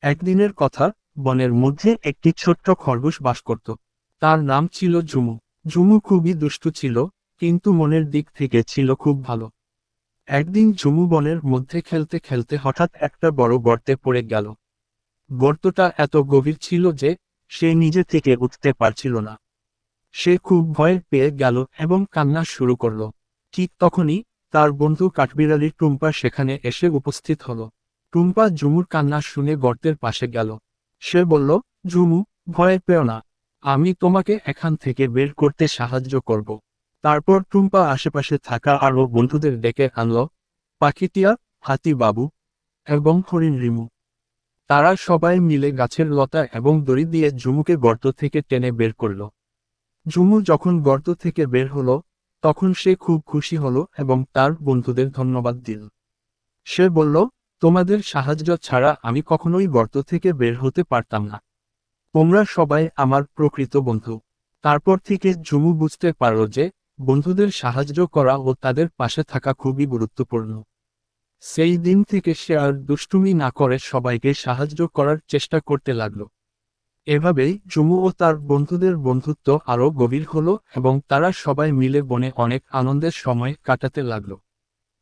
একদিনের কথা, বনের মধ্যে একটি ছোট্ট খরগোশ বাস করত। তার নাম ছিল ঝুমু। ঝুমু খুবই দুষ্টু ছিল, কিন্তু মনের দিক থেকে ছিল খুব ভালো। একদিন ঝুমু বনের মধ্যে খেলতে খেলতে হঠাৎ একটা বড় গর্তে পড়ে গেল। গর্তটা এত গভীর ছিল যে সে নিজে থেকে উঠতে পারছিল না। সে খুব ভয় পেয়ে গেল এবং কান্না শুরু করলো। ঠিক তখনই তার বন্ধু কাঠবিড়ালি টুম্পা সেখানে এসে উপস্থিত হলো। টুম্পা ঝুমুর কান্না শুনে গর্তের পাশে গেল। সে বলল, ঝুমু, ভয় পেও না, আমি তোমাকে এখান থেকে বের করতে সাহায্য করব। তারপর টুম্পা আশেপাশে থাকা আরও বন্ধুদের ডেকে আনল, পাখিটিয়া, হাতি বাবু এবং হরিণ রিমু। তারা সবাই মিলে গাছের লতা এবং দড়ি দিয়ে ঝুমুকে গর্ত থেকে টেনে বের করল। ঝুমু যখন গর্ত থেকে বের হলো, তখন সে খুব খুশি হলো এবং তার বন্ধুদের ধন্যবাদ দিল। সে বলল, তোমাদের সাহায্য ছাড়া আমি কখনোই গর্ত থেকে বের হতে পারতাম না। তোমরা সবাই আমার প্রকৃত বন্ধু। তারপর থেকে ঝুমু বুঝতে পারল যে বন্ধুদের সাহায্য করা ও তাদের পাশে থাকা খুবই গুরুত্বপূর্ণ। সেই দিন থেকে সে আর দুষ্টুমি না করে সবাইকে সাহায্য করার চেষ্টা করতে লাগলো। এভাবেই ঝুমু ও তার বন্ধুদের বন্ধুত্ব আরও গভীর হলো এবং তারা সবাই মিলে বনে অনেক আনন্দের সময় কাটাতে লাগলো।